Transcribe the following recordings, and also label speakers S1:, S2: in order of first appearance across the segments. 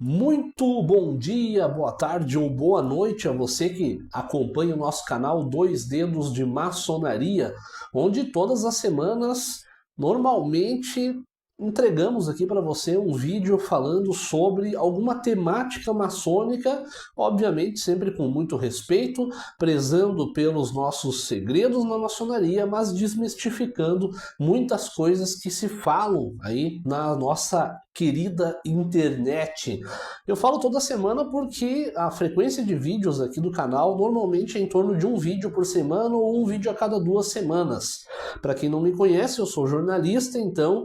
S1: Muito bom dia, boa tarde ou boa noite a você que acompanha o nosso canal Dois Dedos de Maçonaria, onde todas as semanas, normalmente, entregamos aqui para você um vídeo falando sobre alguma temática maçônica, obviamente sempre com muito respeito, prezando pelos nossos segredos na maçonaria, mas desmistificando muitas coisas que se falam aí na nossa querida internet. Eu falo toda semana porque a frequência de vídeos aqui do canal normalmente é em torno de um vídeo por semana ou um vídeo a cada 2 semanas. Para quem não me conhece, eu sou jornalista, então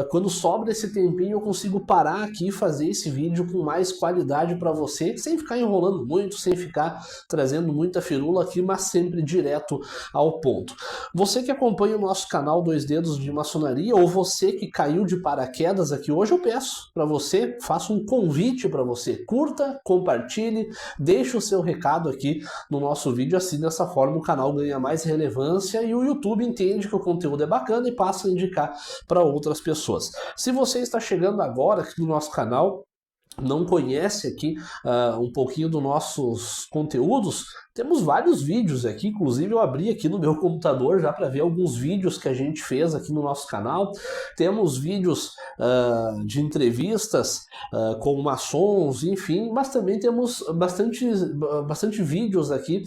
S1: quando sobra esse tempinho eu consigo parar aqui e fazer esse vídeo com mais qualidade para você, sem ficar enrolando muito, sem ficar trazendo muita firula aqui, mas sempre direto ao ponto. Você que acompanha o nosso canal Dois Dedos de Maçonaria, ou você que caiu de paraquedas aqui hoje, eu peço para você, faço um convite para você, curta, compartilhe, deixe o seu recado aqui no nosso vídeo, assim dessa forma o canal ganha mais relevância e o YouTube entende que o conteúdo é bacana e passa a indicar para outras pessoas. Se você está chegando agora aqui no nosso canal, não conhece aqui um pouquinho dos nossos conteúdos, temos vários vídeos aqui, inclusive eu abri aqui no meu computador já para ver alguns vídeos que a gente fez aqui no nosso canal. Temos vídeos de entrevistas com maçons, enfim, mas também temos bastante vídeos aqui,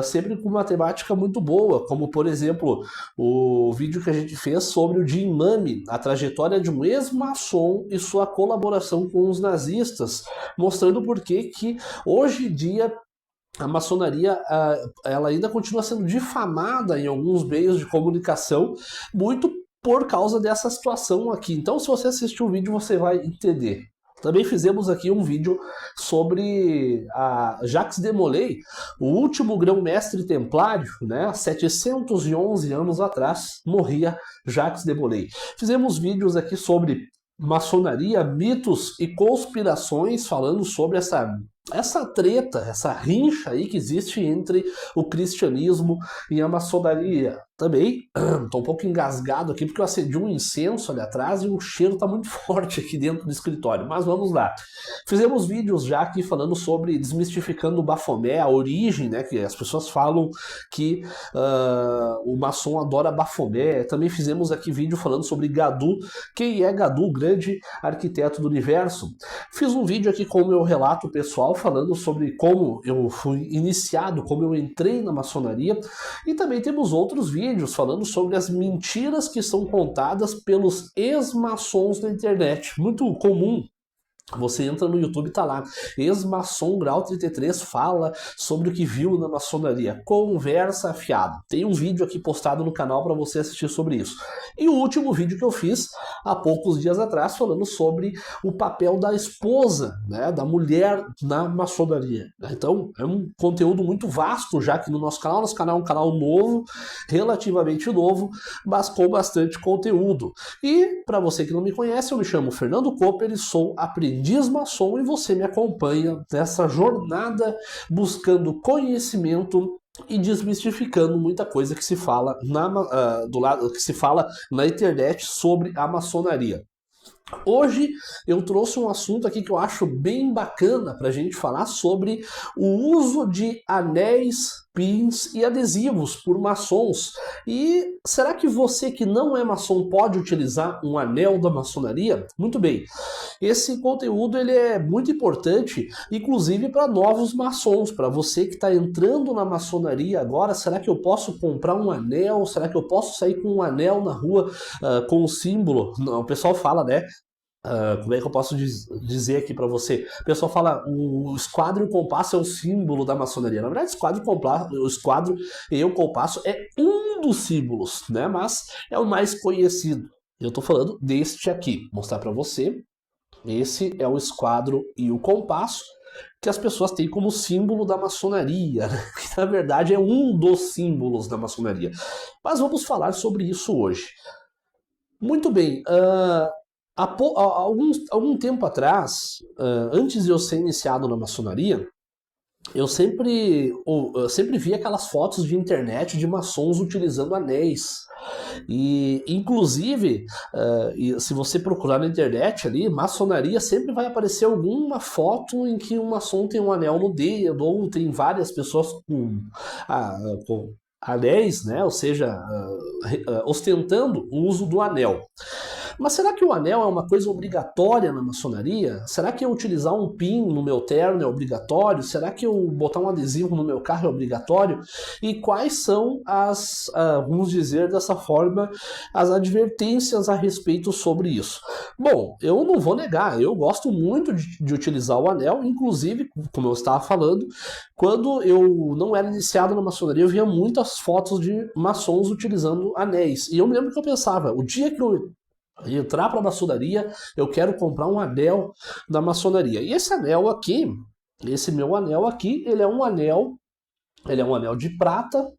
S1: sempre com uma temática muito boa, como por exemplo o vídeo que a gente fez sobre o Jim Mame, a trajetória de um ex-maçom e sua colaboração com os nazistas, mostrando por que hoje em dia a maçonaria ela ainda continua sendo difamada em alguns meios de comunicação, muito por causa dessa situação aqui. Então, se você assistir o vídeo, você vai entender. Também fizemos aqui um vídeo sobre a Jacques de Molay, o último grão-mestre templário, né? 711 anos atrás, morria Jacques de Molay. Fizemos vídeos aqui sobre maçonaria, mitos e conspirações, falando sobre essa treta, essa rincha aí que existe entre o cristianismo e a maçonaria. Também estou um pouco engasgado aqui porque eu acendi um incenso ali atrás e o cheiro está muito forte aqui dentro do escritório, mas vamos lá. Fizemos vídeos já aqui falando sobre desmistificando o Bafomé, a origem, né, que as pessoas falam que o maçom adora Bafomé. Também fizemos aqui vídeo falando sobre Gadu, quem é Gadu, o grande arquiteto do universo. Fiz um vídeo aqui com o meu relato pessoal falando sobre como eu fui iniciado, como eu entrei na maçonaria, e também temos outros vídeos falando sobre as mentiras que são contadas pelos ex-maçons na internet. Muito comum. Você entra no YouTube e tá lá, ex-maçom grau 33 fala sobre o que viu na maçonaria, conversa afiada. Tem um vídeo aqui postado no canal para você assistir sobre isso. E o último vídeo que eu fiz há poucos dias atrás falando sobre o papel da esposa, né, da mulher na maçonaria. Então é um conteúdo muito vasto já aqui no nosso canal. Nosso canal é um canal novo, relativamente novo, mas com bastante conteúdo. E para você que não me conhece, eu me chamo Fernando Cooper e sou aprendiz maçom e você me acompanha nessa jornada buscando conhecimento e desmistificando muita coisa que se fala do lado que se fala na internet sobre a maçonaria. Hoje eu trouxe um assunto aqui que eu acho bem bacana para a gente falar sobre o uso de anéis, pins e adesivos por maçons. E será que você que não é maçom pode utilizar um anel da maçonaria? Muito bem, esse conteúdo ele é muito importante, inclusive para novos maçons, para você que está entrando na maçonaria agora. Será que eu posso comprar um anel? Será que eu posso sair com um anel na rua com o símbolo? Não, o pessoal fala, né? Como é que eu posso dizer aqui para você? O pessoal fala o esquadro e o compasso é o símbolo da maçonaria. Na verdade, o esquadro e o compasso é um dos símbolos, né? Mas é o mais conhecido. Eu estou falando deste aqui, mostrar para você. Esse é o esquadro e o compasso que as pessoas têm como símbolo da maçonaria, né? Que na verdade é um dos símbolos da maçonaria. Mas vamos falar sobre isso hoje. Muito bem. Há algum tempo atrás, antes de eu ser iniciado na maçonaria, eu sempre vi aquelas fotos de internet de maçons utilizando anéis. E, inclusive, se você procurar na internet ali, maçonaria, sempre vai aparecer alguma foto em que um maçom tem um anel no dedo, ou tem várias pessoas com anéis, né? Ou seja, ostentando o uso do anel. Mas será que o anel é uma coisa obrigatória na maçonaria? Será que eu utilizar um pin no meu terno é obrigatório? Será que eu botar um adesivo no meu carro é obrigatório? E quais são vamos dizer dessa forma, as advertências a respeito sobre isso? Bom, eu não vou negar, eu gosto muito de utilizar o anel, inclusive, como eu estava falando, quando eu não era iniciado na maçonaria, eu via muitas fotos de maçons utilizando anéis. E eu me lembro que eu pensava, o dia que eu entrar para a maçonaria, eu quero comprar um anel da maçonaria. E esse anel aqui, esse meu anel aqui, ele é um anel de prata,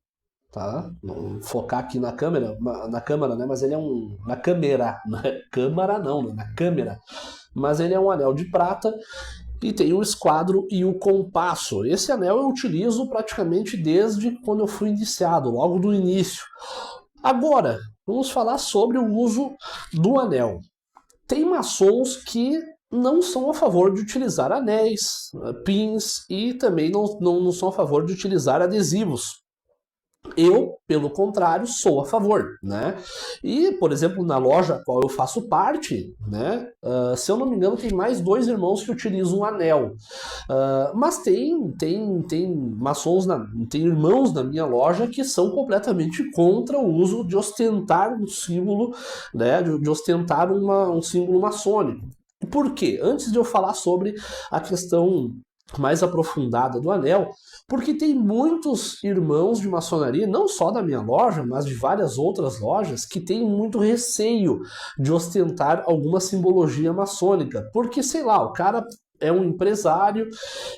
S1: tá? Vou focar aqui na câmera, né? Mas ele é na câmera, câmara não, né? Na câmera. Mas ele é um anel de prata e tem o esquadro e o compasso. Esse anel eu utilizo praticamente desde quando eu fui iniciado, logo do início. Agora, vamos falar sobre o uso do anel. Tem maçons que não são a favor de utilizar anéis, pins e também não são a favor de utilizar adesivos. Eu, pelo contrário, sou a favor, né? E, por exemplo, na loja a qual eu faço parte, né? Se eu não me engano, tem mais 2 irmãos que utilizam um anel. Mas tem maçons, tem irmãos na minha loja que são completamente contra o uso de ostentar um símbolo, né? De ostentar um símbolo maçônico. Por quê? Antes de eu falar sobre a questão mais aprofundada do anel, porque tem muitos irmãos de maçonaria, não só da minha loja, mas de várias outras lojas, que têm muito receio de ostentar alguma simbologia maçônica, porque, sei lá, o cara é um empresário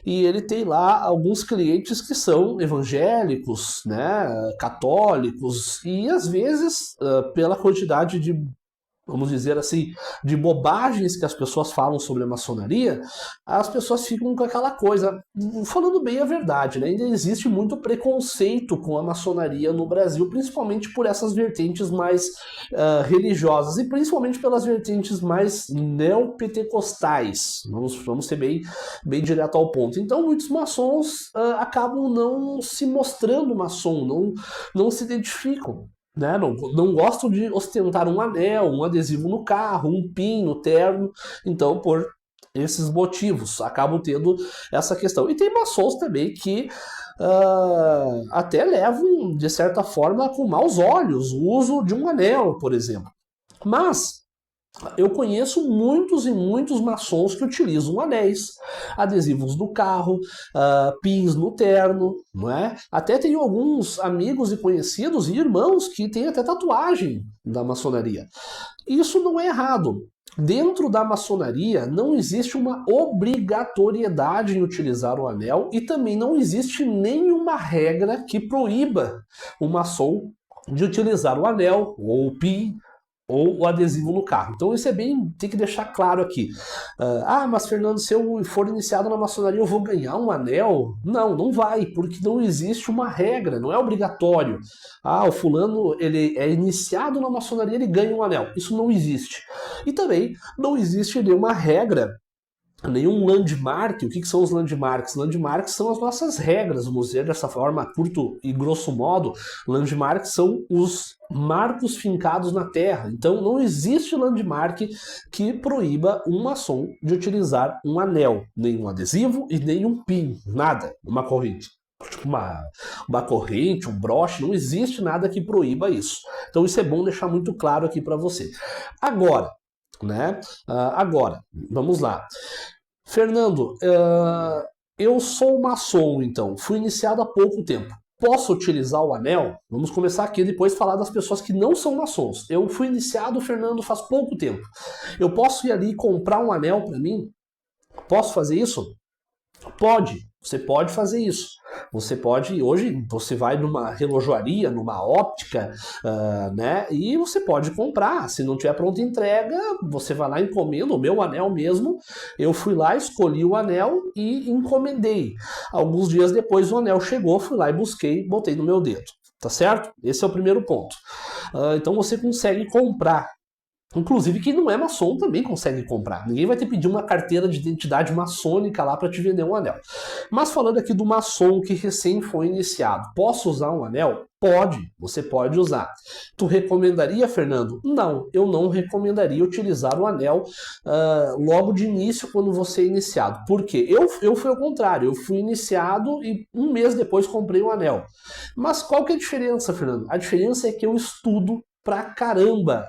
S1: e ele tem lá alguns clientes que são evangélicos, né, católicos, e às vezes, pela quantidade de, vamos dizer assim, de bobagens que as pessoas falam sobre a maçonaria, as pessoas ficam com aquela coisa, falando bem a verdade, né? Ainda existe muito preconceito com a maçonaria no Brasil, principalmente por essas vertentes mais religiosas e principalmente pelas vertentes mais neopentecostais. Vamos ser bem direto ao ponto. Então, muitos maçons acabam não se mostrando maçom, não se identificam. Né? Não gosto de ostentar um anel, um adesivo no carro, um pin no terno. Então, por esses motivos, acabam tendo essa questão. E tem maçons também que até levam, de certa forma, com maus olhos o uso de um anel, por exemplo. Mas eu conheço muitos e muitos maçons que utilizam anéis, adesivos no carro, pins no terno, não é? Até tenho alguns amigos e conhecidos e irmãos que têm até tatuagem da maçonaria. Isso não é errado. Dentro da maçonaria não existe uma obrigatoriedade em utilizar o anel e também não existe nenhuma regra que proíba o maçom de utilizar o anel ou o pin ou o adesivo no carro. Então isso tem que deixar claro aqui. Mas Fernando, se eu for iniciado na maçonaria eu vou ganhar um anel? Não vai, porque não existe uma regra, não é obrigatório. O fulano, ele é iniciado na maçonaria, ele ganha um anel. Isso não existe. E também não existe nenhuma regra, nenhum landmark. O que são os landmarks? Landmarks são as nossas regras, vamos dizer dessa forma, curto e grosso modo. Landmarks são os marcos fincados na terra. Então não existe landmark que proíba um maçom de utilizar um anel, nem um adesivo e nem um pin, nada, uma corrente. Uma corrente, um broche, não existe nada que proíba isso. Então isso é bom deixar muito claro aqui para você. Agora, vamos lá. Fernando, eu sou maçom, então, fui iniciado há pouco tempo. Posso utilizar o anel? Vamos começar aqui e depois falar das pessoas que não são maçons. Eu fui iniciado, Fernando, faz pouco tempo. Eu posso ir ali e comprar um anel para mim? Posso fazer isso? Pode, você pode fazer isso. Você pode, hoje você vai numa relojoaria, numa óptica, né? E você pode comprar. Se não tiver pronta entrega, você vai lá e encomenda. O meu anel mesmo, eu fui lá, escolhi o anel e encomendei. Alguns dias depois o anel chegou, fui lá e busquei, botei no meu dedo. Tá certo? Esse é o primeiro ponto. Então você consegue comprar. Inclusive, quem não é maçom também consegue comprar. Ninguém vai te pedir uma carteira de identidade maçônica lá para te vender um anel. Mas falando aqui do maçom que recém foi iniciado, posso usar um anel? Pode, você pode usar. Tu recomendaria, Fernando? Não, eu não recomendaria utilizar o anel logo de início quando você é iniciado. Por quê? Eu fui ao contrário, eu fui iniciado e um mês depois comprei o anel. Mas qual que é a diferença, Fernando? A diferença é que eu estudo pra caramba.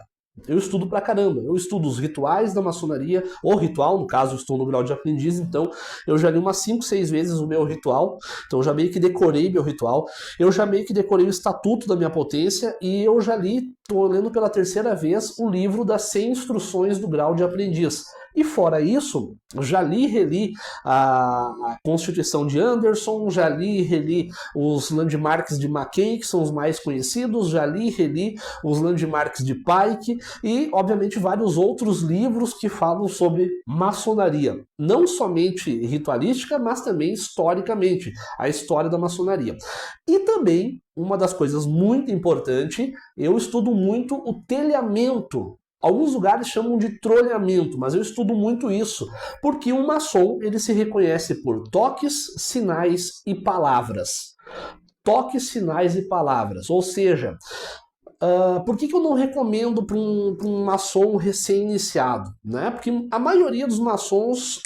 S1: Eu estudo pra caramba, eu estudo os rituais da maçonaria, o ritual, no caso eu estou no grau de aprendiz, então eu já li umas 5, 6 vezes o meu ritual, então eu já meio que decorei meu ritual, eu já meio que decorei o estatuto da minha potência e eu já li, estou lendo pela terceira vez, o livro das 100 instruções do grau de aprendiz. E fora isso, já li e reli a Constituição de Anderson, já li e reli os landmarks de Mackay, que são os mais conhecidos, já li e reli os landmarks de Pike e, obviamente, vários outros livros que falam sobre maçonaria. Não somente ritualística, mas também historicamente, a história da maçonaria. E também, uma das coisas muito importantes, eu estudo muito o telhamento. Alguns lugares chamam de trolhamento, mas eu estudo muito isso, porque um maçom ele se reconhece por toques, sinais e palavras. Toques, sinais e palavras, ou seja, por que eu não recomendo para um maçom recém-iniciado? Né? Porque a maioria dos maçons,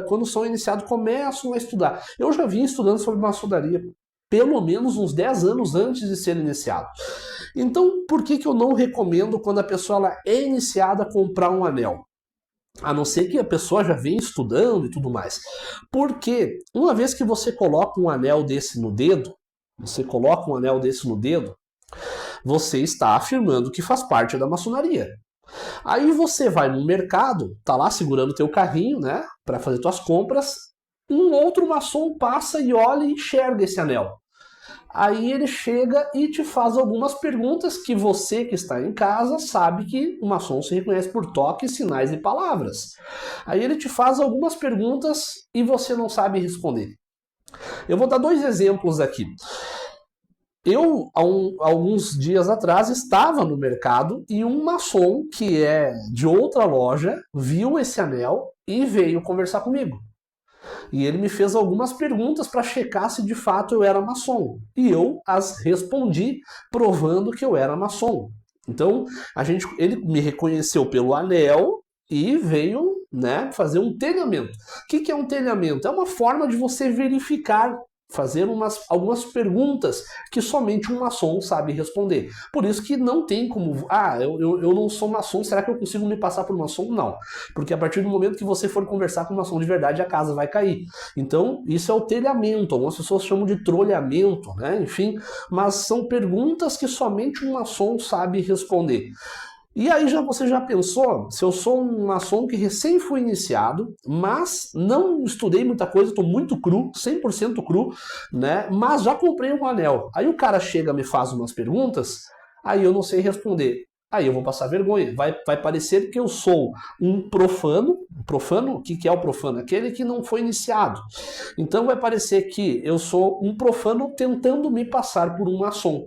S1: quando são iniciados, começam a estudar. Eu já vim estudando sobre maçonaria pelo menos uns 10 anos antes de ser iniciado. Então, por que eu não recomendo quando a pessoa ela é iniciada a comprar um anel? A não ser que a pessoa já venha estudando e tudo mais. Porque uma vez que você coloca um anel desse no dedo, você está afirmando que faz parte da maçonaria. Aí você vai no mercado, tá lá segurando teu carrinho, né, para fazer tuas compras, um outro maçom passa e olha e enxerga esse anel. Aí ele chega e te faz algumas perguntas que você que está em casa sabe que o maçom se reconhece por toques, sinais e palavras. Aí ele te faz algumas perguntas e você não sabe responder. Eu vou dar 2 exemplos aqui. Eu, alguns dias atrás, estava no mercado e um maçom que é de outra loja viu esse anel e veio conversar comigo. E ele me fez algumas perguntas para checar se de fato eu era maçom. E eu as respondi provando que eu era maçom. Então, ele me reconheceu pelo anel e veio, né, fazer um telhamento. O que é um telhamento? É uma forma de você verificar, fazer algumas perguntas que somente um maçom sabe responder. Por isso que não tem como... eu não sou maçom, será que eu consigo me passar por maçom? Não. Porque a partir do momento que você for conversar com um maçom de verdade, a casa vai cair. Então, isso é o telhamento. Algumas pessoas chamam de trolhamento, né? Enfim, mas são perguntas que somente um maçom sabe responder. E aí você já pensou, se eu sou um maçom que recém foi iniciado, mas não estudei muita coisa, estou muito cru, 100% cru, né? Mas já comprei um anel. Aí o cara chega, me faz umas perguntas, aí eu não sei responder. Aí eu vou passar vergonha. Vai parecer que eu sou um profano. Profano? O que é o profano? Aquele que não foi iniciado. Então vai parecer que eu sou um profano tentando me passar por um maçom.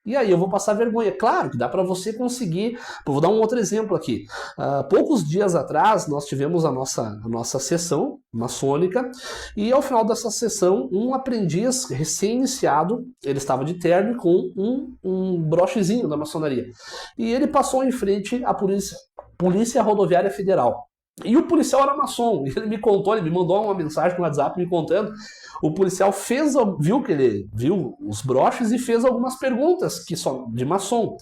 S1: E aí eu vou passar vergonha. Claro que dá para você conseguir. Vou dar um outro exemplo aqui. Poucos dias atrás nós tivemos a nossa sessão maçônica e ao final dessa sessão um aprendiz recém-iniciado, ele estava de terno com um brochezinho da maçonaria. E ele passou em frente à Polícia Rodoviária Federal. E o policial era maçom, ele me contou, ele me mandou uma mensagem no WhatsApp me contando. O policial viu os broches e fez algumas perguntas de maçom.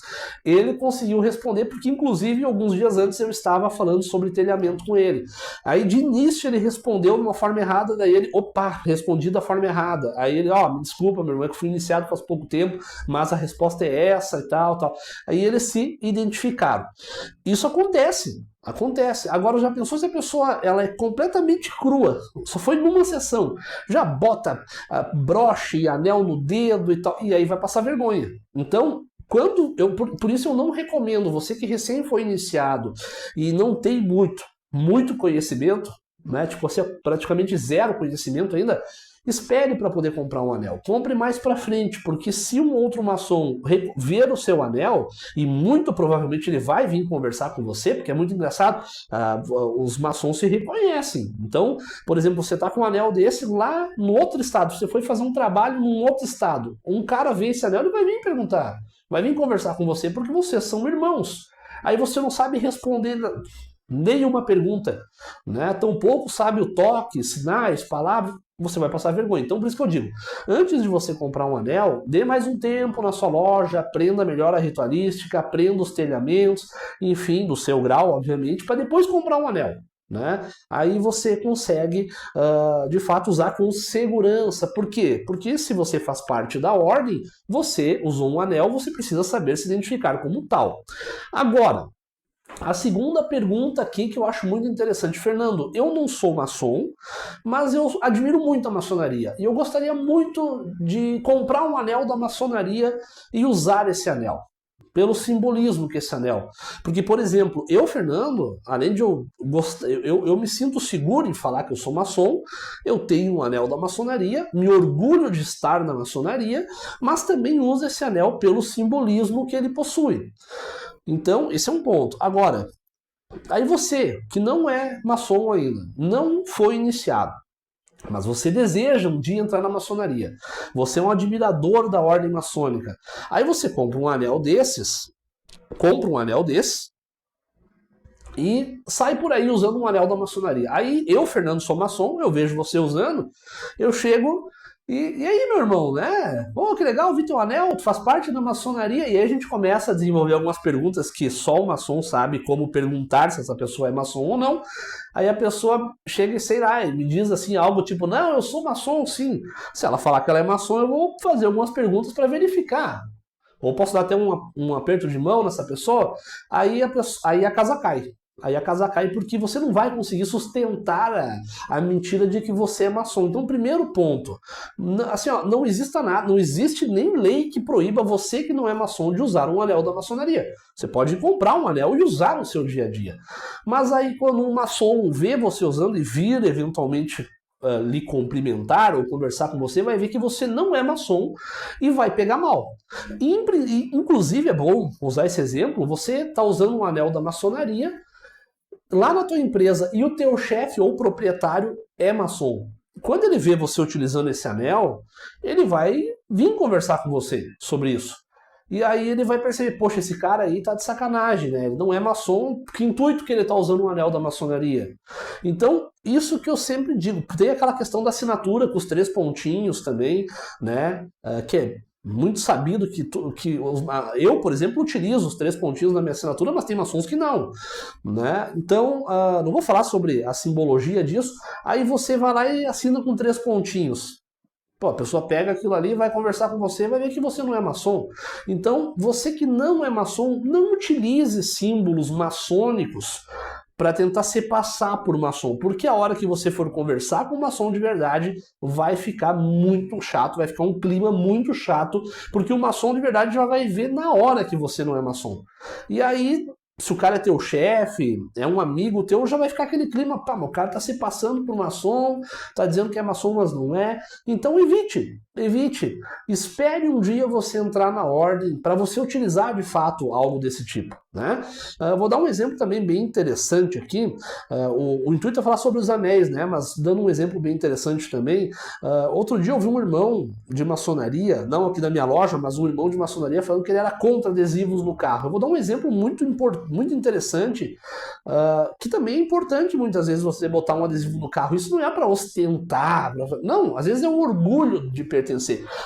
S1: Ele conseguiu responder porque, inclusive, alguns dias antes eu estava falando sobre telhamento com ele. Aí, de início, ele respondeu de uma forma errada, daí ele, respondi da forma errada. Aí ele, me desculpa, meu irmão, é que fui iniciado faz pouco tempo, mas a resposta é essa e tal. Aí eles se identificaram. Isso acontece. Acontece. Agora, já pensou se a pessoa ela é completamente crua, só foi numa sessão, já bota broche e anel no dedo e tal, e aí vai passar vergonha. Então, por isso eu não recomendo, você que recém foi iniciado e não tem muito conhecimento, né? Tipo, você praticamente zero conhecimento ainda, espere para poder comprar um anel. Compre mais para frente, porque se um outro maçom ver o seu anel, e muito provavelmente ele vai vir conversar com você, porque é muito engraçado, os maçons se reconhecem. Então, por exemplo, você está com um anel desse lá no outro estado, você foi fazer um trabalho num outro estado, um cara vê esse anel e vai vir perguntar, vai vir conversar com você, porque vocês são irmãos. Aí você não sabe responder nenhuma pergunta, né? Tampouco sabe o toque, sinais, palavras, você vai passar vergonha. Então, por isso que eu digo, antes de você comprar um anel, dê mais um tempo na sua loja, aprenda melhor a ritualística, aprenda os telhamentos, enfim, do seu grau, obviamente, para depois comprar um anel. Né? Aí você consegue, de fato, usar com segurança. Por quê? Porque se você faz parte da ordem, você usou um anel, você precisa saber se identificar como tal. Agora, a segunda pergunta aqui que eu acho muito interessante. Fernando, eu não sou maçom, mas eu admiro muito a maçonaria. E eu gostaria muito de comprar um anel da maçonaria e usar esse anel. Pelo simbolismo que esse anel. Porque, por exemplo, eu, Fernando, além de eu me sinto seguro em falar que eu sou maçom, eu tenho um anel da maçonaria, me orgulho de estar na maçonaria, mas também uso esse anel pelo simbolismo que ele possui. Então, esse é um ponto. Agora, aí você, que não é maçom ainda, não foi iniciado, mas você deseja um dia entrar na maçonaria, você é um admirador da ordem maçônica, aí você compra um anel desses, e sai por aí usando um anel da maçonaria. Aí eu, Fernando, sou maçom, eu vejo você usando, eu chego... E aí, meu irmão, né? Pô, que legal, vi teu anel, tu faz parte da maçonaria. E aí a gente começa a desenvolver algumas perguntas que só o maçom sabe como perguntar se essa pessoa é maçom ou não. Aí a pessoa chega e, sei lá, e me diz assim, algo tipo, não, eu sou maçom, sim. Se ela falar que ela é maçom, eu vou fazer algumas perguntas para verificar. Ou posso dar até um aperto de mão nessa pessoa, aí a casa cai. Aí a casa cai porque você não vai conseguir sustentar a mentira de que você é maçom. Então, primeiro ponto, assim, ó, não exista nada, não existe nem lei que proíba você que não é maçom de usar um anel da maçonaria. Você pode comprar um anel e usar no seu dia a dia. Mas aí quando um maçom vê você usando e vir eventualmente lhe cumprimentar ou conversar com você, vai ver que você não é maçom e vai pegar mal. Inclusive, é bom usar esse exemplo, você está usando um anel da maçonaria lá na tua empresa e o teu chefe ou proprietário é maçom. Quando ele vê você utilizando esse anel, ele vai vir conversar com você sobre isso. E aí ele vai perceber, poxa, esse cara aí tá de sacanagem, né? Ele não é maçom, que intuito que ele tá usando um anel da maçonaria? Então, isso que eu sempre digo, tem aquela questão da assinatura com os 3 pontinhos também, né? Que é muito sabido eu, por exemplo, utilizo os 3 pontinhos na minha assinatura, mas tem maçons que não, né? Então, não vou falar sobre a simbologia disso, aí você vai lá e assina com 3 pontinhos. Pô, a pessoa pega aquilo ali, vai conversar com você, vai ver que você não é maçom. Então, você que não é maçom, não utilize símbolos maçônicos para tentar se passar por maçom, porque a hora que você for conversar com um maçom de verdade, vai ficar muito chato, vai ficar um clima muito chato, porque o maçom de verdade já vai ver na hora que você não é maçom. E aí, se o cara é teu chefe, é um amigo teu, já vai ficar aquele clima, pá, o cara tá se passando por maçom, tá dizendo que é maçom, mas não é. Então evite. Espere um dia você entrar na ordem para você utilizar de fato algo desse tipo, né? Vou dar um exemplo também bem interessante aqui. O intuito é falar sobre os anéis, né? Mas dando um exemplo bem interessante também. Outro dia eu vi um irmão de maçonaria, não aqui da minha loja, mas um irmão de maçonaria falando que ele era contra adesivos no carro. Eu vou dar um exemplo muito interessante, que também é importante muitas vezes você botar um adesivo no carro. Isso não é para ostentar, não, às vezes é um orgulho de pertencer.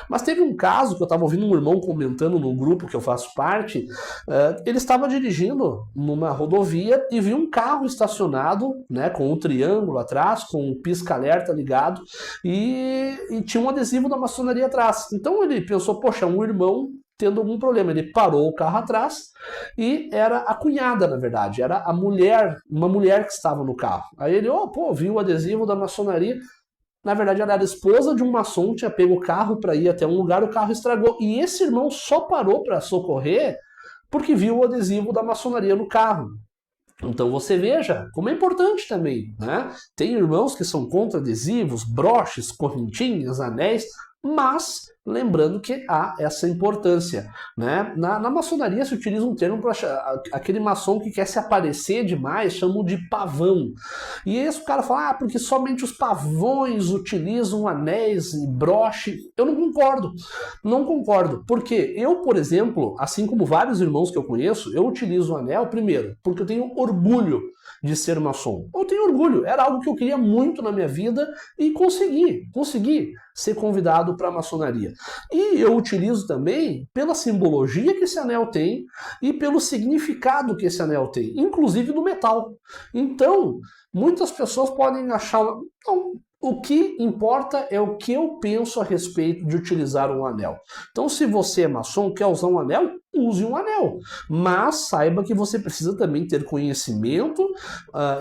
S1: Mas teve um caso que eu estava ouvindo um irmão comentando no grupo que eu faço parte, ele estava dirigindo numa rodovia e viu um carro estacionado, né, com um triângulo atrás, com um pisca-alerta ligado, e tinha um adesivo da maçonaria atrás. Então ele pensou, poxa, um irmão tendo algum problema. Ele parou o carro atrás e era a cunhada, na verdade, era a mulher, uma mulher que estava no carro. Aí ele, viu o adesivo da maçonaria. Na verdade, ela era a esposa de um maçom, tinha pego o carro para ir até um lugar, o carro estragou. E esse irmão só parou para socorrer porque viu o adesivo da maçonaria no carro. Então você veja como é importante também, né? Tem irmãos que são contra adesivos, broches, correntinhas, anéis, mas lembrando que há essa importância, né? Na maçonaria se utiliza um termo para aquele maçom que quer se aparecer demais, chamam de pavão. E esse o cara fala, porque somente os pavões utilizam anéis e broche. Eu não concordo, não concordo. Porque eu, por exemplo, assim como vários irmãos que eu conheço, eu utilizo o anel, primeiro, porque eu tenho orgulho de ser maçom. Eu tenho orgulho, era algo que eu queria muito na minha vida e consegui ser convidado para a maçonaria. E eu utilizo também pela simbologia que esse anel tem e pelo significado que esse anel tem, inclusive do metal. Então, muitas pessoas podem achar... Não, o que importa é o que eu penso a respeito de utilizar um anel. Então, se você é maçom, quer usar um anel, use um anel. Mas saiba que você precisa também ter conhecimento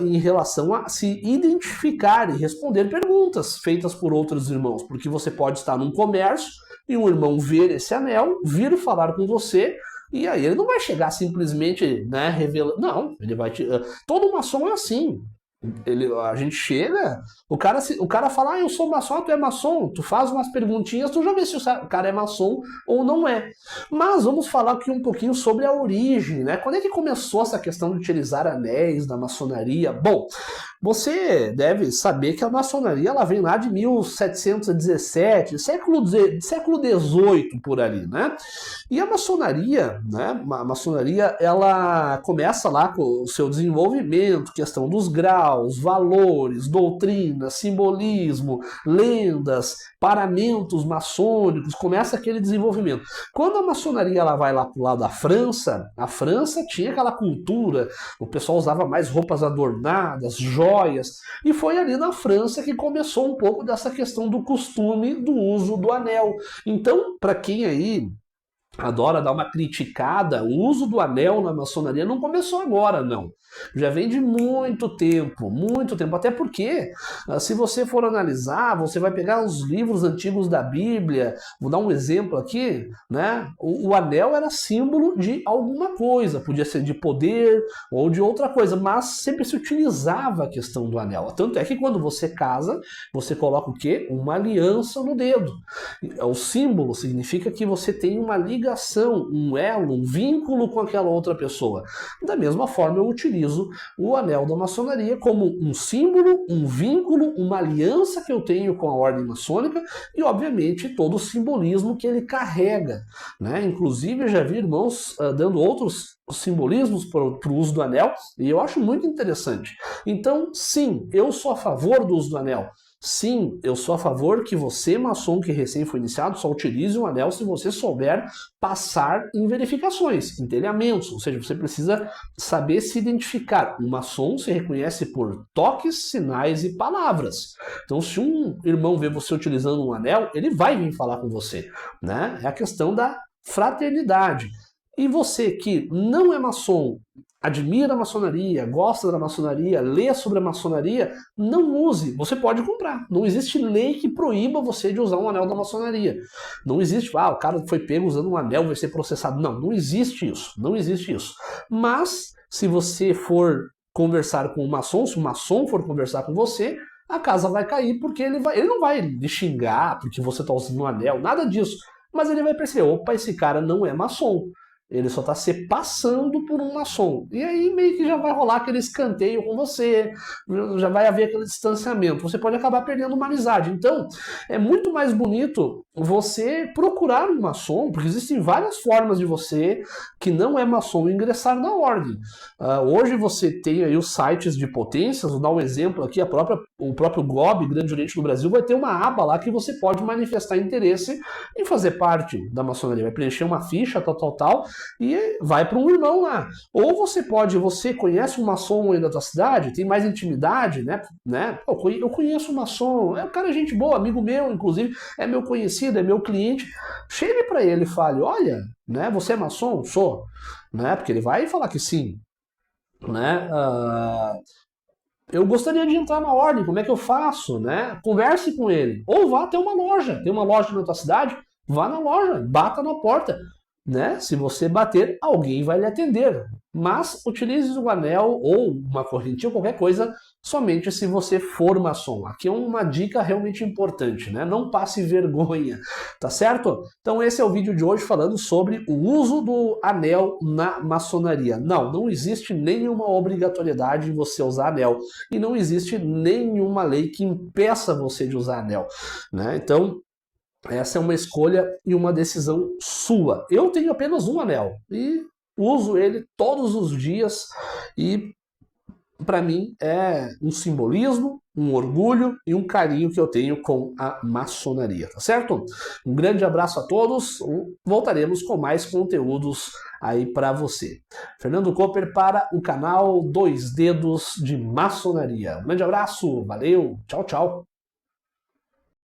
S1: em relação a se identificar e responder perguntas feitas por outros irmãos. Porque você pode estar num comércio e um irmão ver esse anel, vir falar com você, e aí ele não vai chegar simplesmente, né, revelando. Não, ele vai te... Todo maçom é assim. A gente chega, o cara fala, eu sou maçom, tu é maçom, tu faz umas perguntinhas, tu já vê se o cara é maçom ou não é. Mas vamos falar aqui um pouquinho sobre a origem, né? Quando é que começou essa questão de utilizar anéis da maçonaria? Bom, você deve saber que a maçonaria ela vem lá de 1717, século XVIII por ali, né? E a maçonaria, né? A maçonaria ela começa lá com o seu desenvolvimento, questão dos graus, valores, doutrinas, simbolismo, lendas, paramentos maçônicos, começa aquele desenvolvimento. Quando a maçonaria ela vai lá para o lado da França, a França tinha aquela cultura, o pessoal usava mais roupas adornadas, joias, e foi ali na França que começou um pouco dessa questão do costume do uso do anel. Então, para quem aí adora dar uma criticada, o uso do anel na maçonaria não começou agora, não. Já vem de muito tempo, até porque, se você for analisar, você vai pegar os livros antigos da Bíblia, vou dar um exemplo aqui, né? O anel era símbolo de alguma coisa, podia ser de poder ou de outra coisa, mas sempre se utilizava a questão do anel. Tanto é que quando você casa, você coloca o quê? Uma aliança no dedo. O símbolo significa que você tem uma ligação, um elo, um vínculo com aquela outra pessoa. Da mesma forma, eu utilizo o anel da maçonaria como um símbolo, um vínculo, uma aliança que eu tenho com a ordem maçônica e, obviamente, todo o simbolismo que ele carrega, né? Inclusive, eu já vi irmãos dando outros simbolismos para o uso do anel e eu acho muito interessante. Então, sim, eu sou a favor do uso do anel. Sim, eu sou a favor que você, maçom que recém foi iniciado, só utilize um anel se você souber passar em verificações, em telhamentos, ou seja, você precisa saber se identificar. O maçom se reconhece por toques, sinais e palavras. Então, se um irmão vê você utilizando um anel, ele vai vir falar com você, né? É a questão da fraternidade. E você que não é maçom, admira a maçonaria, gosta da maçonaria, lê sobre a maçonaria, não use, você pode comprar. Não existe lei que proíba você de usar um anel da maçonaria. Não existe, o cara foi pego usando um anel, vai ser processado. Não, não existe isso, não existe isso. Mas, se você for conversar com um maçom, se o maçom for conversar com você, a casa vai cair porque ele não vai lhe xingar porque você está usando um anel, nada disso. Mas ele vai perceber, opa, esse cara não é maçom. Ele só está se passando por um maçom. E aí meio que já vai rolar aquele escanteio com você, já vai haver aquele distanciamento. Você pode acabar perdendo uma amizade. Então, é muito mais bonito você procurar um maçom, porque existem várias formas de você, que não é maçom, ingressar na ordem. Hoje você tem aí os sites de potências, vou dar um exemplo aqui, o próprio GOB, Grande Oriente do Brasil, vai ter uma aba lá que você pode manifestar interesse em fazer parte da maçonaria. Vai preencher uma ficha, tal, e vai para um irmão lá. Ou você conhece um maçom aí da tua cidade, tem mais intimidade, né? Eu conheço um maçom, o cara é gente boa, amigo meu, inclusive, é meu conhecido, é meu cliente. Chegue para ele e fale, olha, né, você é maçom? Sou. Né? Porque ele vai falar que sim. Né? Eu gostaria de entrar na ordem, como é que eu faço? Né? Converse com ele. Ou vá até uma loja. Tem uma loja na tua cidade? Vá na loja, bata na porta. Né? Se você bater, alguém vai lhe atender. Mas utilize o anel ou uma correntinha ou qualquer coisa somente se você for maçom. Aqui é uma dica realmente importante, né? Não passe vergonha, tá certo? Então esse é o vídeo de hoje falando sobre o uso do anel na maçonaria. Não existe nenhuma obrigatoriedade de você usar anel e não existe nenhuma lei que impeça você de usar anel, né? Então essa é uma escolha e uma decisão sua. Eu tenho apenas um anel e uso ele todos os dias e para mim é um simbolismo, um orgulho e um carinho que eu tenho com a maçonaria, tá certo? Um grande abraço a todos, voltaremos com mais conteúdos aí para você. Fernando Cooper para o canal Dois Dedos de Maçonaria. Um grande abraço, valeu, tchau, tchau.